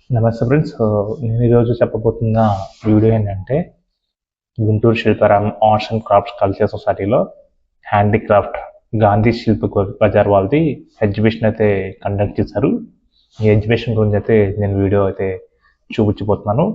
నమస్తే ఫ్రెండ్స్. నేను ఈరోజు చెప్పబోతున్న వీడియో ఏంటంటే Guntur Shilparam arts and crafts culture సొసైటీలో హ్యాండీక్రాఫ్ట్ గాంధీ శిల్ప బజార్ వాళ్ళది ఎగ్జిబిషన్ అయితే కండక్ట్ చేశారు. ఈ ఎగ్జిబిషన్ గురించి అయితే నేను వీడియో అయితే చూపించబోతున్నాను.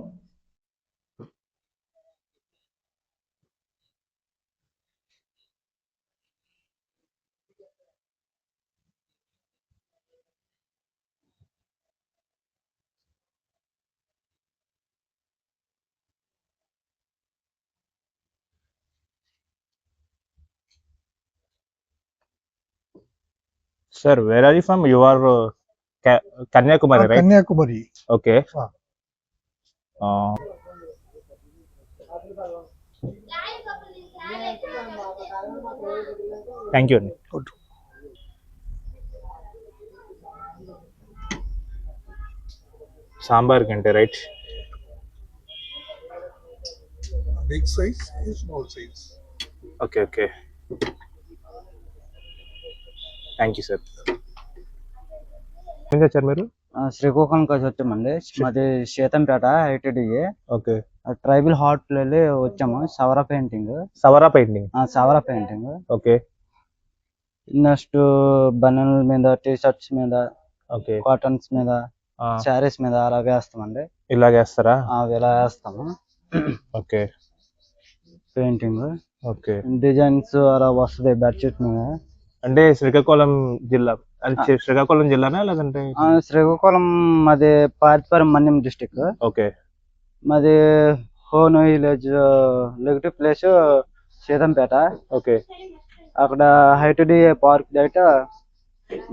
Sir, where are you from? You are Kanyakumari, right? Kanyakumari. Okay. Thank you. Good. Sambar kante, right? Big size and small size. Okay. Thank you sir. ఏం తెచ్చారు మీరు? శ్రీకాకుళంకి వచ్చామండి. మాది Seethampeta ITDA. Okay. Tribal heart వెళ్ళి వచ్చాము. సవరా painting. సవరా painting. Okay. Next బనీన్ల మీద, T shirts మీద, okay, cottons మీద, శారీస్ మీద అలాగే వేస్తామండి. ఇలాగే వేస్తారా? ఇలా వేస్తాము. ఓకే. పెయింటింగ్. ఓకే. డిజైన్స్ అలా వస్తుంది బెడ్షీట్ మీద. అంటే శ్రీకాకుళం జిల్లా, శ్రీకాకుళం జిల్లానా లేదంటే? శ్రీకాకుళం మాది పాతిపురం మన్యం డిస్టిక్. ఓకే. మాది హోన్ విలేజ్ లెగటివ్ ప్లేస్ సీతంపేట. ఓకే. అక్కడ హైటీడీ పార్క్ దగ్గర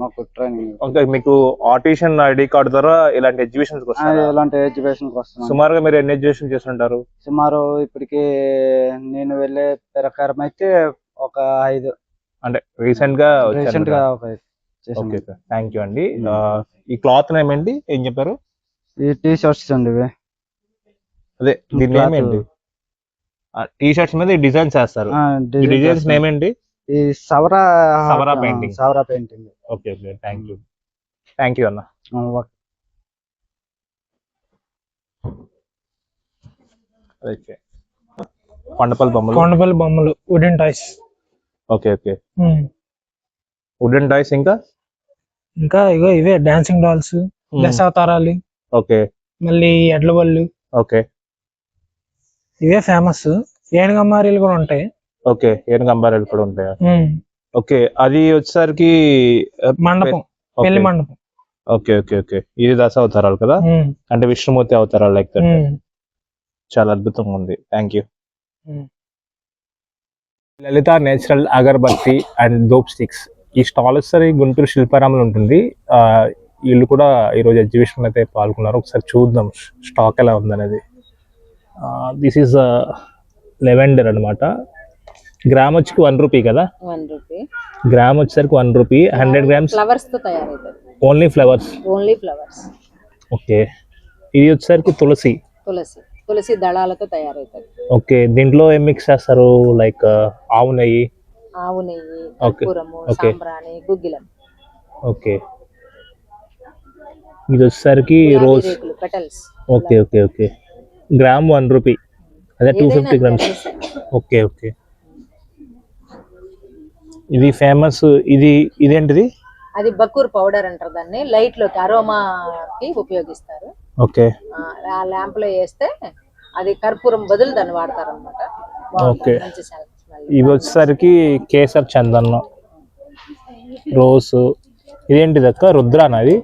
మాకు ట్రైనింగ్. ఓకే. మీకు ఆర్టిషన్ ఐడి కార్డు ద్వారా ఇలాంటి ఎగ్జిబిషన్స్ వస్తారా? ఇలాంటి ఎగ్జిబిషన్ వస్తున్నాం. సుమారుగా మీరు ఎన్ని ఎగ్జిబిషన్ చేస్తుంటారు? సుమారు ఇప్పటికి నేను వెళ్ళే ప్రకారం అయితే ఒక 5. అంటే రీసెంట్ గా ఓకే. థ్యాంక్ యూ అండి. ఈ క్లాత్ నేమేంటి, ఏం చెప్పారు? ఈ టీ షర్ట్స్ అండి. అదే దీని నేమ్ ఏంటి? టీ షర్ట్స్ మీద డిజైన్స్ వేస్తారు. డిజైన్స్ నేమ్ ఏంటి? ఈ సవరా పెయింటింగ్. ఓకే. థ్యాంక్ యూ అన్న. కొండపల్లి బొమ్మలు wooden toys. Okay. Wooden toys ఇంకా ఇగో ఇవే డాన్సింగ్ డాల్స్, దశావతారాలు. ఓకే. మళ్ళీ ఎడ్ల బళ్ళు. ఓకే. ఇవే ఫేమస్. ఏనుగంబారీలు కూడా ఉంటాయి. ఓకే. ఏనుగంబారీలు కూడా ఉంటాయా? ఓకే. అది వచ్చేసరికి మండపం, పెళ్లి మండపం. ఓకే. ఇది దశావతారాలు కదా, అంటే విష్ణుమూర్తి అవతారాలు లైక్ దట్. చాలా అద్భుతంగా ఉంది. Thank you. Lalitha natural agarbatti and dope sticks. ఈ స్టాల్ వచ్చేసరి గుంటూరు శిల్పారామంలో ఉంటుంది. వీళ్ళు కూడా ఈరోజు ఎగ్జిబిషన్ అయితే పాల్గొన్నారు. ఒకసారి చూద్దాం స్టాక్ ఎలా ఉందనేది. దిస్ ఈస్ లెవెండర్ అనమాట. గ్రామ్ వచ్చి 1 రూపీ కదా? 1 రూపీ. గ్రామ్ వచ్చేసరికి 1 రూపీ. 100 గ్రామ్స్ ఫ్లవర్స్ తో తయారైతది. Only flowers. ఓకే. ఇది వచ్చేసరికి తులసి దళాలతో తయారైతది. ఓకే. దీంట్లో ఏం మిక్స్ చేస్తారు? లైక్ ఆవు నెయ్యి, కర్పూరము, సాంబ్రాణి, గుగ్గిలం. ఓకే. ఇది వచ్చేసరికి rose petals. Okay. Gram 1 rupee, అదే 250 గ్రామ్స్. ఓకే. ఇది ఫేమస్. ఇదేంటిది? అది బకూర్ పౌడర్ అంటారు. దాన్ని లైట్ లోకి అరోమాకి ఉపయోగిస్తారు. ఓకే. ఆ ల్యాంప్ లో వేస్తే అది కర్పూరం బదులు దాన్ని వాడతారు అనమాట. ఓకే. ఇవి వచ్చేసరికి కేసర్ చందన్, రోజ్. ఇదేంటిది అక్క? రుద్రానా? అది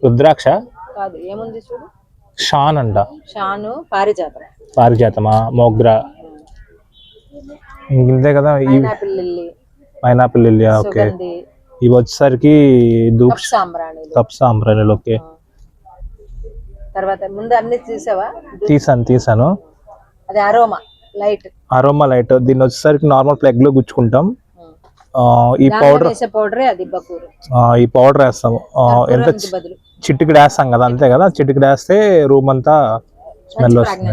రుద్రాక్ష కాదు. ఏముంది చూడు, షాన్ అంట. షాను పారిజాతమా, మోగ్రా, ఇంతే కదా. Pineapple lily. ఓకే. ఇవి వచ్చేసరికి కప్ సాంబ్రాణిలు. ఓకే. తర్వాత ముందు అన్ని చూసావా? తీసాను. అది అరోమా లైట్. దీన్ని వచ్చేసరికి నార్మల్ ప్లగ్ లో గుచ్చుకుంటాం. ఈ పౌడర్ అది బకూర్. ఈ పౌడర్ వేస్తాము. ఎంత చిటికి వేస్తాం కదా, అంతే కదా. చిటికి వేస్తే రూమ్ అంతా స్మెల్ వస్తుంది.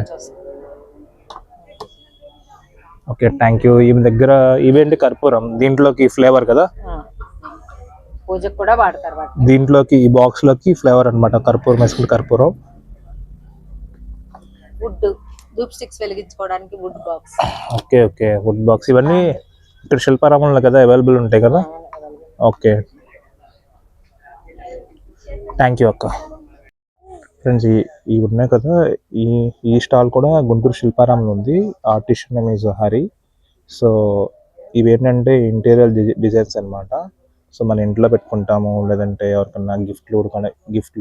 ఓకే. Thank you. ఈ దగ్గర ఇవేంటి? కర్పూరం. దీంట్లోకి ఫ్లేవర్ కదా, పూజకు కూడా వాడతారు. దీంట్లోకి ఈ బాక్స్ లోకి ఫ్లేవర్ అన్నమాట. కర్పూరం వేసుకుంటే కర్పూరం. వుడ్ ధూప్ స్టిక్స్ వెలిగించుకోవడానికి wood box. Okay okay, wood box ఇవన్నీ ఇక్కడ శిల్పారామంలో కదా అవైలబుల్ ఉంటాయి కదా. ఓకే, థ్యాంక్ యూ అక్క. ఫ్రెండ్స్ ఇవి ఉన్నాయి కదా, ఈ స్టాల్ కూడా గుంటూరు శిల్పారామంలో ఉంది. Artist name is Hari. So ఇవేంటంటే ఇంటీరియర్ డిజైన్స్ అన్నమాట. సో మన ఇంట్లో పెట్టుకుంటాము, లేదంటే ఎవరికన్నా గిఫ్ట్లు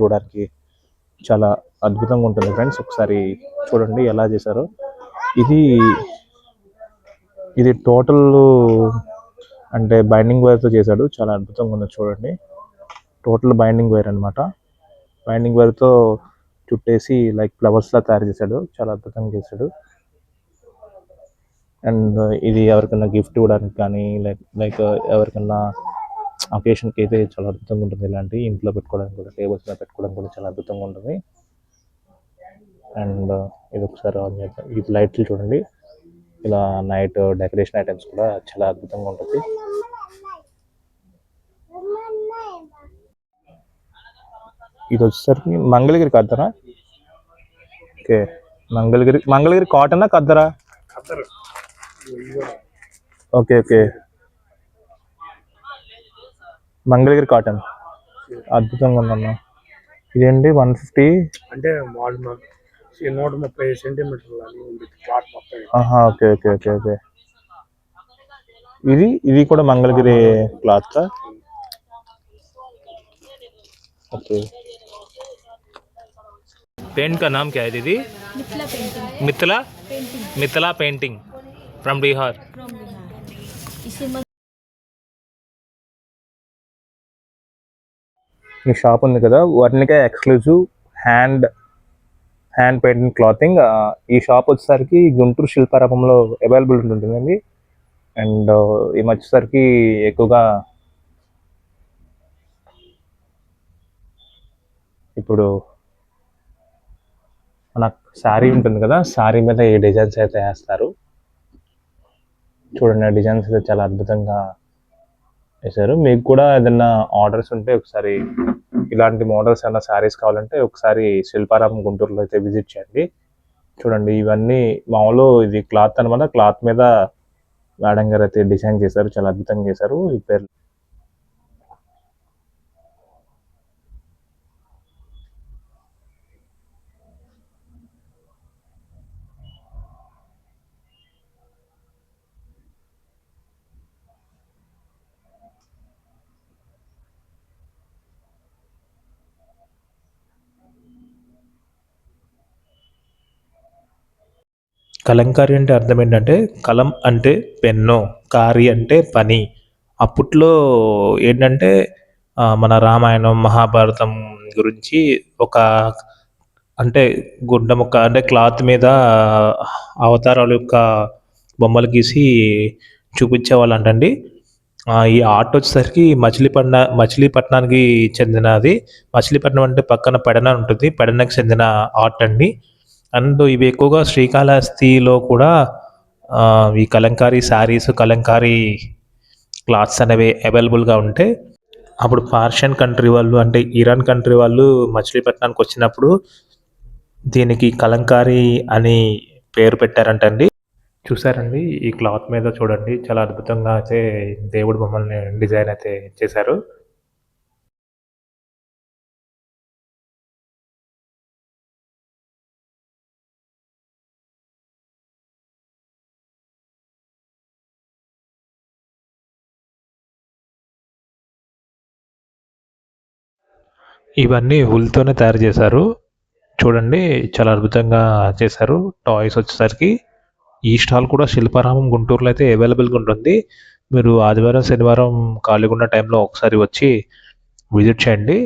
ఇవ్వడానికి చాలా అద్భుతంగా ఉంటుంది ఫ్రెండ్స్. ఒకసారి చూడండి ఎలా చేశారో. ఇది టోటల్ అంటే బైండింగ్ వైర్తో చేశాడు, చాలా అద్భుతంగా ఉంది చూడండి. టోటల్ బైండింగ్ వైర్ అనమాట. బైండింగ్ వైర్తో చుట్టేసి లైక్ ఫ్లవర్స్లా తయారు చేశాడు, చాలా అద్భుతంగా చేశాడు. అండ్ ఇది ఎవరికైనా గిఫ్ట్ ఇవ్వడానికి కానీ లైక్ ఎవరికన్నా అకేషన్కి అయితే చాలా అద్భుతంగా ఉంటుంది. ఇలాంటి ఇంట్లో పెట్టుకోవడానికి కూడా, టేబుల్స్ మీద పెట్టుకోవడానికి కూడా చాలా అద్భుతంగా ఉంటుంది. అండ్ ఇది ఒకసారి ఆన్ చేద్దాం. ఇది లైట్లు చూడండి, ఇలా నైట్ డెకరేషన్ ఐటమ్స్ కూడా చాలా అద్భుతంగా ఉంటుంది. ఇది వచ్చేసరికి మంగళగిరి కద్దరా. ఓకే, మంగళగిరి కాటనా కద్దరా. ఓకే ఓకే, మంగళగిరి కాటన్ అద్భుతంగా ఉందన్న. ఇదేంటి 150 అంటే 130 సెంటీమీటర్లు అని ఉంది క్లాత్ మొత్తం. ఓకే ఓకే ఓకే ఓకే, ఇది కూడా మంగళగిరి క్లాత్. ఓకే, पेंट का नाम क्या है दीदी? Mithila painting from Bihar. ఈ షాప్ ఉంది కదా, Varnika exclusive hand painting clothing. ఈ షాప్ వచ్చేసరికి గుంటూరు శిల్పారామంలో అవైలబుల్ ఉంటుందండి. అండ్ ఈ వచ్చేసరికి ఎక్కువగా ఇప్పుడు మన శారీ ఉంటుంది కదా, శారీ మీద ఈ డిజైన్స్ అయితే వేస్తారు చూడండి. డిజైన్స్ అయితే చాలా అద్భుతంగా వేశారు. మీకు కూడా ఏదైనా ఆర్డర్స్ ఉంటే ఒకసారి, ఇలాంటి మోడల్స్ ఏమైనా శారీస్ కావాలంటే ఒకసారి శిల్పారామం గుంటూరులో అయితే విజిట్ చేయండి. చూడండి ఇవన్నీ మామూలు ఇది క్లాత్ అనమాట. క్లాత్ మీద మేడం గారు అయితే డిజైన్ చేశారు, చాలా అద్భుతంగా చేశారు. ఈ పేరు కలంకారీ అంటే అర్థం ఏంటంటే, కలం అంటే పెన్ను, కారి అంటే పని. అప్పట్లో ఏంటంటే మన రామాయణం మహాభారతం గురించి ఒక అంటే గుడ్డ ముక్క అంటే క్లాత్ మీద అవతారాల యొక్క బొమ్మలు గీసి చూపించేవాళ్ళు అంటండి. ఈ ఆర్ట్ వచ్చేసరికి మచిలీపట్నానికి చెందినది. మచిలీపట్నం అంటే పక్కన పెడన ఉంటుంది, పెడనకి చెందిన ఆర్ట్ అండి. అండ్ ఇవి ఎక్కువగా శ్రీకాళహస్తిలో కూడా ఈ కలంకారీ శారీస్, కలంకారీ క్లాత్స్ అనేవి అవైలబుల్గా ఉంటాయి. అప్పుడు పార్షియన్ కంట్రీ వాళ్ళు అంటే ఇరాన్ కంట్రీ వాళ్ళు మచిలీపట్నానికి వచ్చినప్పుడు దీనికి కలంకారీ అని పేరు పెట్టారంటండి. చూసారండి ఈ క్లాత్ మీద చూడండి, చాలా అద్భుతంగా అయితే దేవుడి బొమ్మల్ని డిజైన్ అయితే చేశారు. ఇవన్నీ ఉల్తోనే తయారు చేశారు చూడండి, చాలా అద్భుతంగా చేశారు. టాయ్స్ వచ్చేసరికి ఈ స్టాల్ కూడా శిల్పారామం గుంటూరులో అయితే అవైలబుల్గా ఉంటుంది. మీరు ఆదివారం శనివారం ఖాళీగా ఉన్న టైంలో ఒకసారి వచ్చి విజిట్ చేయండి.